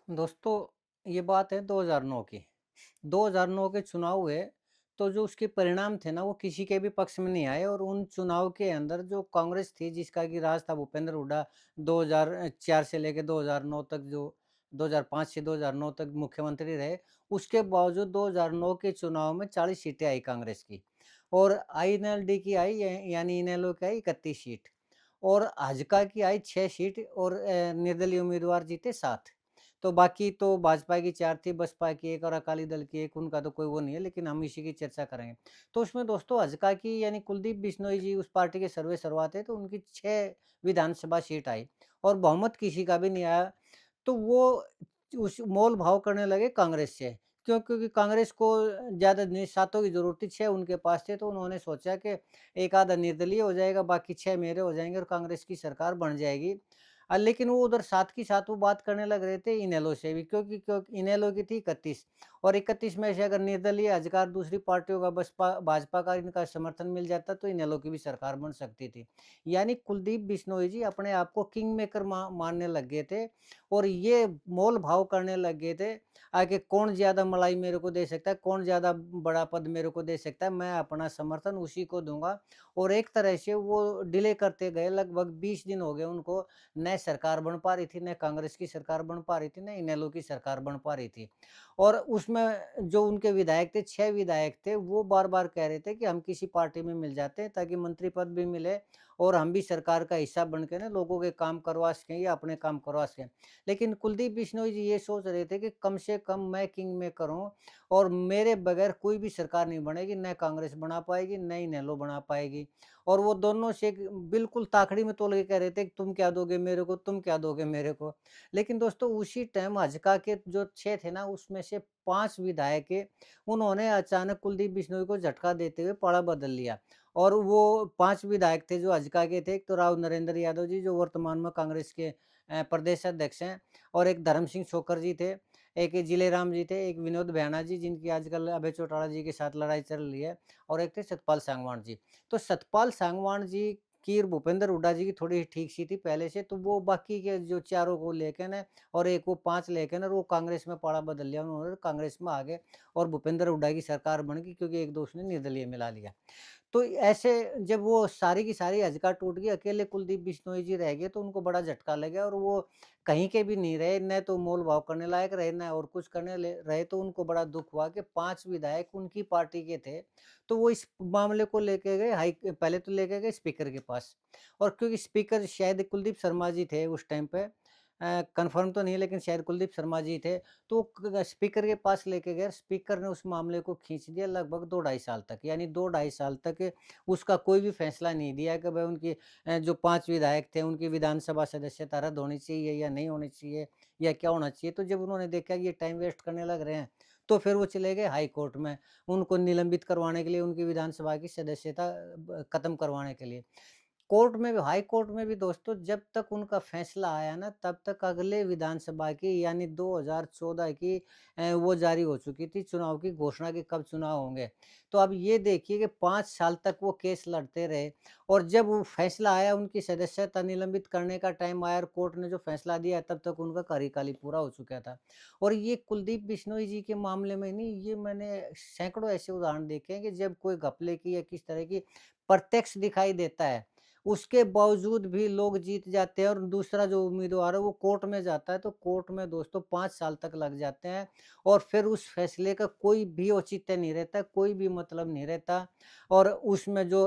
दोस्तों, ये बात है 2009 की। 2009 के चुनाव हुए, तो जो उसके परिणाम थे ना, वो किसी के भी पक्ष में नहीं आए और उन चुनाव के अंदर जो कांग्रेस थी, जिसका कि राज था भूपेंद्र हुड्डा 2004 से लेके 2009 तक जो 2005 से 2009 तक मुख्यमंत्री रहे, उसके बावजूद 2009 के चुनाव में 40 सीटें आई कांग्रेस की और आईएनएलडी की आई यानी इनेलो की आई 31 सीट और भाजपा की आई 6 सीट और निर्दलीय उम्मीदवार जीते 7। तो बाकी तो भाजपा की 4 थी, बसपा की 1 और अकाली दल की 1, उनका तो कोई वो नहीं है, लेकिन हम इसी की चर्चा करेंगे। तो उसमें दोस्तों भाजपा की यानी कुलदीप बिश्नोई जी उस पार्टी के सर्वे-सर्वा थे, तो उनकी 6 विधानसभा सीट आई और बहुमत किसी का भी नहीं आया। तो वो उस मोल-भाव करने लगे कांग्रेस से। क्यों? क्योंकि कांग्रेस को ज़्यादा नहीं 7 की ज़रूरत थी, 6 उनके पास थे, तो उन्होंने सोचा कि एक आधा निर्दलीय हो जाएगा, बाकी 6 मेरे हो जाएँगे और कांग्रेस की सरकार बन जाएगी। लेकिन वो उधर साथ की साथ वो बात करने लग रहे थे इनेलो से भी क्योंकि इनेलो की थी 31 और 31 में से अगर निर्दलीय, हज़ार दूसरी पार्टियों का बसपा भाजपा का इनका समर्थन मिल जाता तो इनेलो की भी सरकार बन सकती थी। यानी कुलदीप बिश्नोई जी अपने आप को किंग मेकर मानने लग गए थे और ये मोल-भाव करने लग गए थे कि कौन ज़्यादा मलाई मेरे को दे सकता है, कौन ज़्यादा बड़ा पद मेरे को दे सकता है, मैं अपना समर्थन उसी को दूँगा और एक तरह से वो डिले करते गए लगभग 20 दिन हो गए उनको न सरकार बन पा रही थी, न कांग्रेस की सरकार बन पा रही थी, न इनेलो की सरकार बन पा रही थी। और उसमें जो उनके विधायक थे, 6 विधायक थे, वो बार-बार कह रहे थे कि हम किसी पार्टी में मिल जाते हैं ताकि मंत्री पद भी मिले और हम भी सरकार का हिस्सा बन के ना लोगों के काम करवा सकें या अपने काम करवा सकें। लेकिन कुलदीप बिश्नोई जी ये सोच रहे थे कि कम से कम मैं किंग मेकर हूँ और मेरे बगैर कोई भी सरकार नहीं बनेगी, न कांग्रेस बना पाएगी, न इनेलो बना पाएगी। और वो दोनों से एक बिल्कुल ताकड़ी में तोल के कह रहे थे कि तुम क्या दोगे मेरे को, तुम क्या दोगे मेरे को। लेकिन दोस्तों उसी टाइम हजका के जो 6 थे ना उसमें से 5 विधायक के उन्होंने अचानक कुलदीप बिश्नोई को झटका देते हुए पाला बदल लिया। और वो 5 विधायक थे जो हजका के थे, एक तो राव नरेंद्र यादव जी जो वर्तमान में कांग्रेस के प्रदेश अध्यक्ष हैं और एक धर्म सिंह छोक्कर जी थे, एक जिलेराम जी थे, एक विनोद भैया जी जिनकी आजकल अभय चौटाला जी के साथ लड़ाई चल रही है और एक थे सतपाल सांगवान जी। तो सतपाल सांगवान जी की और भूपेंद्र हुड्डा जी की थोड़ी ठीक-सी थी पहले से, तो वो बाकी के जो चारों को लेके ना और एक वो 5 लेके ना वो कांग्रेस में पाड़ा बदल लिया उन्होंने, कांग्रेस में आ गए और भूपेंद्र हुड्डा की सरकार बन गई क्योंकि एक दो उसने निर्दलीय मिला लिया। तो ऐसे जब वो सारी की सारी हज़का टूट गई, अकेले कुलदीप बिश्नोई जी रह गए, तो उनको बड़ा झटका लगा और वो कहीं के भी नहीं रहे, न तो मोल-भाव करने लायक रहे, न और कुछ करने ले रहे, तो उनको बड़ा दुःख हुआ कि 5 विधायक उनकी पार्टी के थे। तो वो इस मामले को लेके गए पहले तो लेके गए स्पीकर के पास और क्योंकि स्पीकर शायद कुलदीप शर्मा जी थे उस टाइम पे कन्फर्म तो नहीं है लेकिन शायद कुलदीप शर्मा जी थे, तो स्पीकर के पास लेके गए, स्पीकर ने उस मामले को खींच दिया लगभग 2 ढाई साल तक, यानी 2 ढाई साल तक उसका कोई भी फैसला नहीं दिया कि भाई उनकी जो 5 विधायक थे, उनकी विधानसभा सदस्यता रद्द होनी चाहिए या नहीं होनी चाहिए या क्या होना चाहिए। तो जब उन्होंने देखा कि ये टाइम वेस्ट करने लग रहे हैं, तो फिर वो चले गए हाई कोर्ट में, उनको निलंबित करवाने के लिए, उनकी विधानसभा की सदस्यता खत्म करवाने के लिए। कोर्ट में भी हाई कोर्ट में भी दोस्तों जब तक उनका फैसला आया ना तब तक अगले विधानसभा की यानी 2014 की वो जारी हो चुकी थी चुनाव की घोषणा कि कब चुनाव होंगे। तो अब ये देखिए कि 5 साल तक वो केस लड़ते रहे और जब वो फैसला आया उनकी सदस्यता निलंबित करने का टाइम आया और कोर्ट ने जो फैसला दिया तब तक उनका कार्यकाल पूरा हो चुका था। और ये कुलदीप बिश्नोई जी के मामले में नहीं, ये मैंने सैकड़ों ऐसे उदाहरण देखे हैं कि जब कोई घपले की या किस तरह की प्रत्यक्ष दिखाई देता है, उसके बावजूद भी लोग जीत जाते हैं और दूसरा जो उम्मीदवार है वो कोर्ट में जाता है, तो कोर्ट में दोस्तों 5 साल तक लग जाते हैं और फिर उस फैसले का कोई भी औचित्य नहीं रहता, कोई भी मतलब नहीं रहता और उसमें जो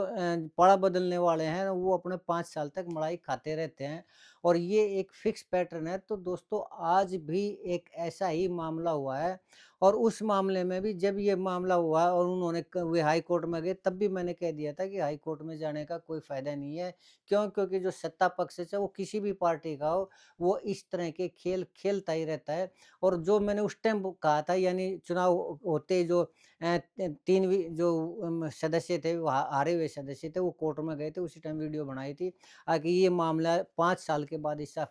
पाड़ा बदलने वाले हैं वो अपने 5 साल तक मलाई खाते रहते हैं और ये एक फिक्स पैटर्न है। तो दोस्तों आज भी एक ऐसा ही मामला हुआ है और उस मामले में भी जब ये मामला हुआ और उन्होंने वे हाई कोर्ट में गए तब भी मैंने कह दिया था कि हाई कोर्ट में जाने का कोई फ़ायदा नहीं है। क्यों? क्योंकि जो सत्ता पक्ष है चाहे वो किसी भी पार्टी का हो, वो इस तरह के खेल खेलता ही रहता है और जो मैंने उस टाइम कहा था यानी चुनाव होते ही जो 3 सदस्य थे, वो हारे हुए सदस्य थे, वो कोर्ट में गए थे, उसी टाइम वीडियो बनाई थी कि ये मामला 5 साल के बाद इसका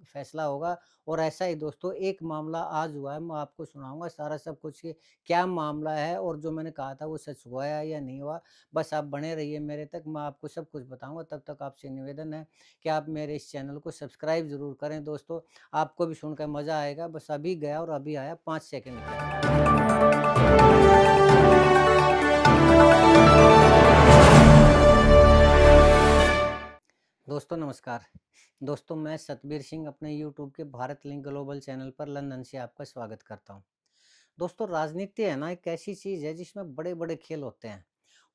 फैसला होगा। और ऐसा ही दोस्तों एक मामला आज हुआ है, मैं आपको सुनाऊँगा सारा सब कुछ कि क्या मामला है और जो मैंने कहा था वो सच हुआ है या नहीं हुआ। बस आप बने रहिए मेरे तक, मैं आपको सब कुछ बताऊँगा। तब तक आपसे निवेदन है कि आप मेरे इस चैनल को सब्सक्राइब ज़रूर करें दोस्तों, आपको भी सुनकर मज़ा आएगा। बस अभी गया और अभी आया 5 सेकंड के अंदर। दोस्तों नमस्कार। दोस्तों मैं सतबीर सिंह अपने यूट्यूब के भारत लिंक ग्लोबल चैनल पर लंदन से आपका स्वागत करता हूँ। दोस्तों राजनीति है ना एक ऐसी चीज़ है जिसमें बड़े-बड़े खेल होते हैं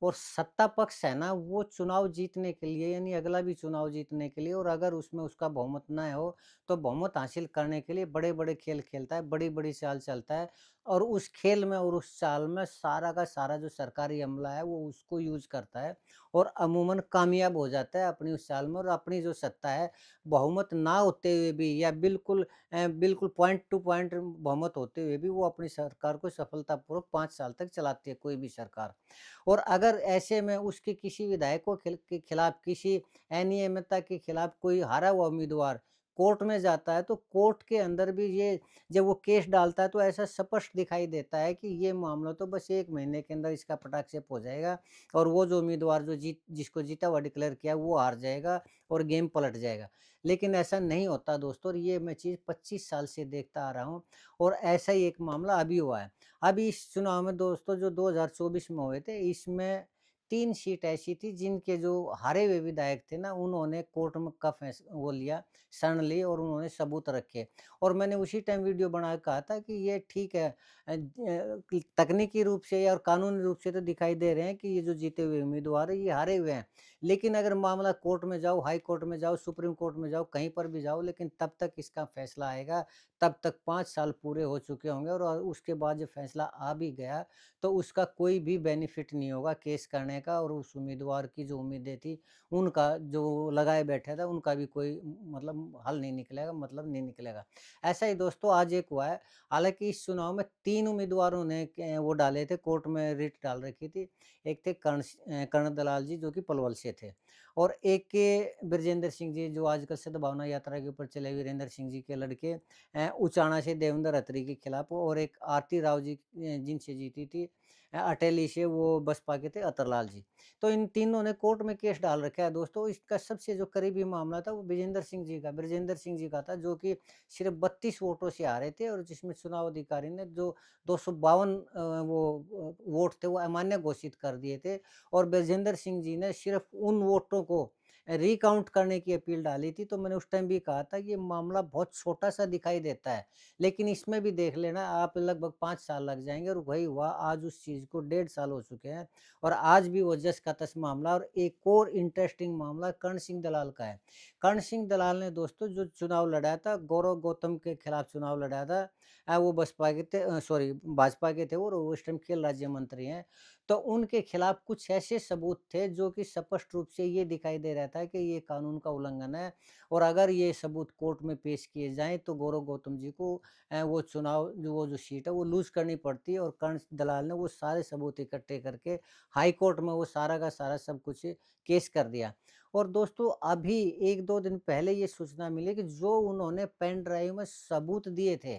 और सत्ता पक्ष है ना वो चुनाव जीतने के लिए यानी अगला भी चुनाव जीतने के लिए और अगर उसमें उसका बहुमत ना हो तो बहुमत हासिल करने के लिए बड़े-बड़े खेल खेलता है, बड़ी-बड़ी चाल चलता है और उस खेल में और उस चाल में सारा का सारा जो सरकारी अमला है वो उसको यूज़ करता है और अमूमन कामयाब हो जाता है अपनी उस चाल में और अपनी जो सत्ता है बहुमत ना होते हुए भी या बिल्कुल पॉइंट टू पॉइंट बहुमत होते हुए भी वो अपनी सरकार को सफलतापूर्वक 5 साल तक चलाती है कोई भी सरकार। और अगर ऐसे में उसके किसी विधायक को के खिलाफ किसी अनियमितता के खिलाफ कोई हारा हुआ उम्मीदवार कोर्ट में जाता है, तो कोर्ट के अंदर भी ये जब वो केस डालता है तो ऐसा स्पष्ट दिखाई देता है कि ये मामला तो बस 1 महीने के अंदर इसका पटाक्षेप हो जाएगा और वो जो उम्मीदवार जो जिसको जीता हुआ डिक्लेयर किया वो हार जाएगा और गेम पलट जाएगा। लेकिन ऐसा नहीं होता दोस्तों और ये मैं चीज़ 25 साल से देखता आ रहा हूँ और ऐसा ही एक मामला अभी हुआ है। अभी इस चुनाव में दोस्तों जो 2024 में हुए थे, इसमें 3 सीट ऐसी थी जिनके जो हारे हुए विधायक थे ना, उन्होंने कोर्ट में का वो लिया, शरण ली और उन्होंने सबूत रखे। और मैंने उसी टाइम वीडियो बना के कहा था कि ये ठीक है कि तकनीकी रूप से और कानूनी रूप से तो दिखाई दे रहे हैं कि ये जो जीते हुए उम्मीदवार हैं, ये हारे हुए हैं। लेकिन अगर मामला कोर्ट में जाओ, हाई कोर्ट में जाओ, सुप्रीम कोर्ट में जाओ, कहीं पर भी जाओ, लेकिन तब तक इसका फैसला आएगा, तब तक 5 साल पूरे हो चुके होंगे और उसके बाद जब फैसला आ भी गया, तो उसका कोई भी बेनिफिट नहीं होगा केस करने का और उस उम्मीदवार की जो उम्मीदें थी, उनका जो लगाए बैठा था, उनका भी कोई मतलब हल नहीं निकलेगा, मतलब नहीं निकलेगा। ऐसा ही दोस्तों आज एक हुआ है, हालाँकि इस चुनाव में 3 उम्मीदवारों ने वो डाले थे, कोर्ट में रिट डाल रखी थी। एक थे कर्ण दलाल जी जो कि पलवल से थे और एक के बृजेंद्र सिंह जी जो आजकल सद्भावना यात्रा के ऊपर चले वीरेंद्र सिंह जी के लड़के उचाना से देवेंद्र अत्री के खिलाफ और एक आरती राव जी जिनसे जीती थी अटेली से वो बसपा के थे अतरलाल जी। तो इन तीनों ने कोर्ट में केस डाल रखा है दोस्तों। इसका सबसे जो करीबी मामला था वो बृजेंद्र सिंह जी का था जो कि सिर्फ 32 वोटों से हारे थे और जिसमें चुनाव अधिकारी ने जो 252 वोट थे वो अमान्य घोषित कर दिए थे और बृजेंद्र सिंह जी ने सिर्फ उन वोटों को रिकाउंट करने की अपील डाली थी। तो मैंने उस टाइम भी कहा था कि ये मामला बहुत छोटा-सा दिखाई देता है, लेकिन इसमें भी देख लेना आप लगभग 5 साल लग जाएँगे और वही हुआ आज उस चीज़ को 1.5 साल हो चुके हैं और आज भी वो जस का तस मामला और एक और इंटरेस्टिंग मामला कर्ण सिंह दलाल का है। कर्ण सिंह दलाल ने दोस्तों जो चुनाव लड़ा था, गौरव गौतम के खिलाफ चुनाव लड़ा था। वो बसपा के थे सॉरी भाजपा के थे और वो उस टाइम खेल राज्य मंत्री हैं। तो उनके खिलाफ कुछ ऐसे सबूत थे जो कि स्पष्ट रूप से ये दिखाई दे रहा था कि ये कानून का उल्लंघन है और अगर ये सबूत कोर्ट में पेश किए जाएँ तो गौरव गौतम जी को वो चुनाव जो सीट है वो लूज़ करनी पड़ती है और कर्ण दलाल ने वो सारे सबूत इकट्ठे करके हाई कोर्ट में वो सारा का सारा सब कुछ केस कर दिया। और दोस्तों अभी 1-2 दिन पहले ये सूचना मिली कि जो उन्होंने पेन ड्राइव में सबूत दिए थे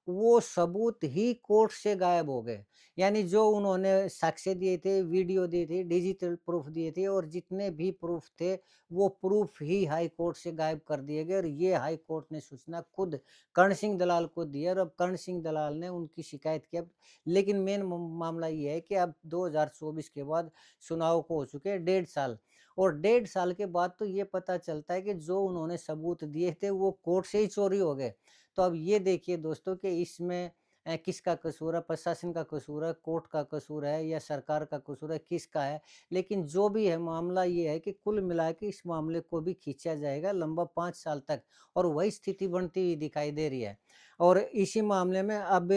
वो सबूत ही कोर्ट से गायब हो गए। यानी जो उन्होंने साक्ष्य दिए थे, वीडियो दिए थे, डिजिटल प्रूफ़ दिए थे और जितने भी प्रूफ़ थे, वो प्रूफ़ ही हाई कोर्ट से गायब कर दिए गए और ये हाई कोर्ट ने सूचना खुद कर्ण सिंह दलाल को दी है और अब कर्ण सिंह दलाल ने उनकी शिकायत की अब लेकिन मेन मामला ये है कि अब 2024 के बाद चुनाव को हो चुके हैं 1.5 साल और 1.5 साल के बाद तो ये पता चलता है कि जो उन्होंने सबूत दिए थे, वो कोर्ट से ही चोरी हो गए। तो अब ये देखिए दोस्तों कि इसमें किसका कसूर है, प्रशासन का कसूर है, कोर्ट का कसूर है या सरकार का कसूर है, किसका है? लेकिन जो भी है मामला ये है कि कुल मिला के इस मामले को भी खींचा जाएगा लंबा 5 साल तक और वही स्थिति बनती हुई दिखाई दे रही है। और इसी मामले में अब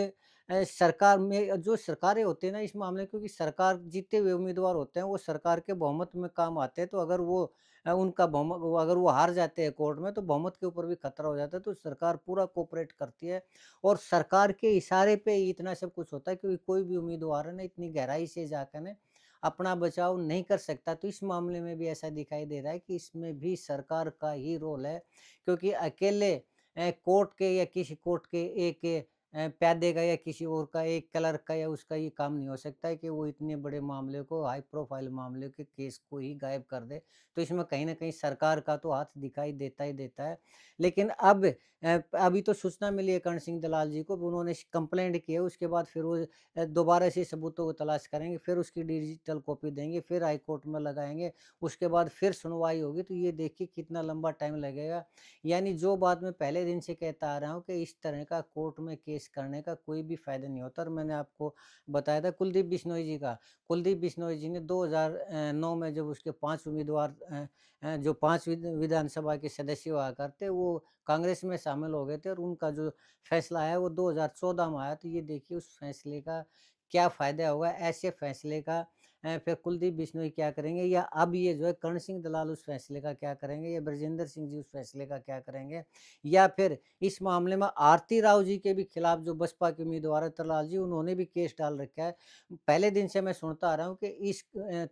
सरकार में जो सरकारें होती हैं ना इस मामले में क्योंकि सरकार जीते हुए उम्मीदवार होते हैं, वो सरकार के बहुमत में काम आते हैं, तो अगर वो उनका बहुमत वो अगर वो हार जाते हैं कोर्ट में तो बहुमत के ऊपर भी खतरा हो जाता है, तो सरकार पूरा कोऑपरेट करती है और सरकार के इशारे पे ही इतना सब कुछ होता है क्योंकि कोई भी उम्मीदवार है ना इतनी गहराई से जाकर ना अपना बचाव नहीं कर सकता। तो इस मामले में भी ऐसा दिखाई दे रहा है कि इसमें भी सरकार का ही रोल है, क्योंकि अकेले कोर्ट के या किसी कोर्ट के एक प्यादे का या किसी और का एक क्लर्क का या उसका ये काम नहीं हो सकता है कि वो इतने बड़े मामले को, हाई प्रोफाइल मामले के केस को ही गायब कर दे। तो इसमें कहीं न कहीं सरकार का तो हाथ दिखाई देता ही देता है। लेकिन अब अभी तो सूचना मिली है कर्ण सिंह दलाल जी को, उन्होंने कंप्लेंट की है, उसके बाद फिर वो दोबारा से सबूतों को तलाश करेंगे, फिर उसकी डिजिटल कॉपी देंगे, फिर हाई कोर्ट में लगाएँगे, उसके बाद फिर सुनवाई होगी। तो ये देखिए कितना लंबा टाइम लगेगा। यानी जो बात मैं पहले दिन से कहता आ रहा हूँ कि इस तरह का कोर्ट में केस करने का कोई भी फ़ायदा नहीं होता, और मैंने आपको बताया था कुलदीप बिश्नोई जी का। कुलदीप बिश्नोई जी ने 2009 में जब उसके 5 उम्मीदवार जो 5 विधानसभा के सदस्य हुआ करते, वो कांग्रेस में शामिल हो गए थे, और उनका जो फैसला आया वो 2014 में आया। तो ये देखिए उस फैसले का क्या फ़ायदा होगा? ऐसे फैसले का फिर कुलदीप बिश्नोई क्या करेंगे, या अब ये जो है कर्ण सिंह दलाल उस फैसले का क्या करेंगे, या ब्रजेंद्र सिंह जी उस फैसले का क्या करेंगे? या फिर इस मामले में आरती राव जी के भी खिलाफ जो बसपा के उम्मीदवार है तरलाल जी, उन्होंने भी केस डाल रखा है। पहले दिन से मैं सुनता आ रहा हूँ कि इस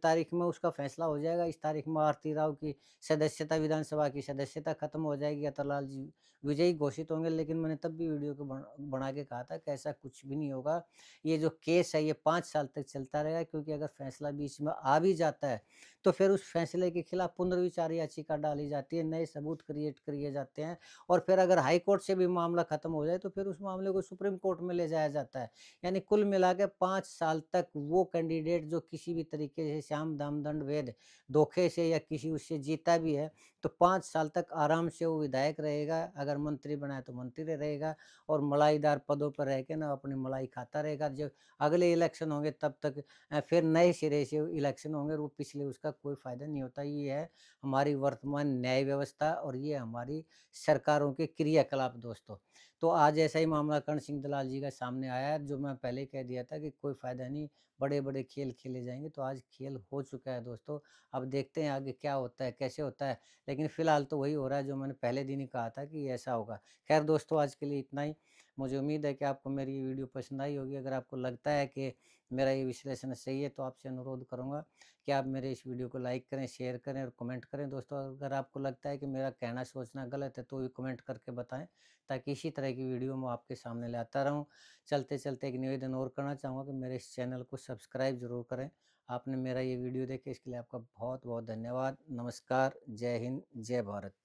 तारीख में उसका फैसला हो जाएगा, इस तारीख में आरती राव की सदस्यता, विधानसभा की सदस्यता खत्म हो जाएगी, या तरलाल जी विजयी घोषित होंगे। लेकिन मैंने तब भी वीडियो को बना के कहा था कि ऐसा कुछ भी नहीं होगा। ये जो केस है ये 5 साल तक चलता रहेगा, क्योंकि अगर फैसला बीच में आ भी जाता है, तो फिर उस फैसले के खिलाफ पुनर्विचार याचिका डाली जाती है, नए सबूत क्रिएट किए जाते हैं, और फिर अगर हाई कोर्ट से भी मामला खत्म हो जाए, तो फिर उस मामले को सुप्रीम कोर्ट में ले जाया जाता है। यानी कुल मिला के 5 साल तक वो कैंडिडेट जो किसी भी तरीके से श्याम दाम दंड भेद धोखे से या किसी उससे जीता भी है, तो 5 साल तक आराम से वो विधायक रहेगा, अगर मंत्री बना है तो मंत्री रहेगा, और मलाईदार पदों पर रह के ना अपनी मलाई खाता रहेगा। जब अगले इलेक्शन होंगे तब तक फिर नए सिरे से इलेक्शन होंगे, और वो पिछले उसका कोई फ़ायदा नहीं होता। ये है हमारी वर्तमान न्याय व्यवस्था, और ये हमारी सरकारों के क्रियाकलाप दोस्तों। तो आज ऐसा ही मामला कर्ण सिंह दलाल जी का सामने आया है, जो मैं पहले ही कह दिया था कि कोई फ़ायदा नहीं, बड़े-बड़े खेल खेले जाएँगे। तो आज खेल हो चुका है दोस्तों, अब देखते हैं आगे क्या होता है, कैसे होता है। लेकिन फ़िलहाल तो वही हो रहा है जो मैंने पहले दिन ही कहा था कि ऐसा होगा। ख़ैर दोस्तों, आज के लिए इतना ही। मुझे उम्मीद है कि आपको मेरी ये वीडियो पसंद आई होगी। अगर आपको लगता है कि मेरा ये विश्लेषण सही है, तो आपसे अनुरोध करूँगा कि आप मेरे इस वीडियो को लाइक करें, शेयर करें और कमेंट करें। दोस्तों, अगर आपको लगता है कि मेरा कहना सोचना गलत है, तो भी कमेंट करके बताएँ, ताकि इसी तरह की वीडियो मैं आपके सामने लाता रहूँ। चलते-चलते एक निवेदन और करना चाहूँगा कि मेरे इस चैनल को सब्सक्राइब ज़रूर करें। आपने मेरा ये वीडियो देखा इसके लिए आपका बहुत-बहुत धन्यवाद। नमस्कार, जय हिंद, जय भारत।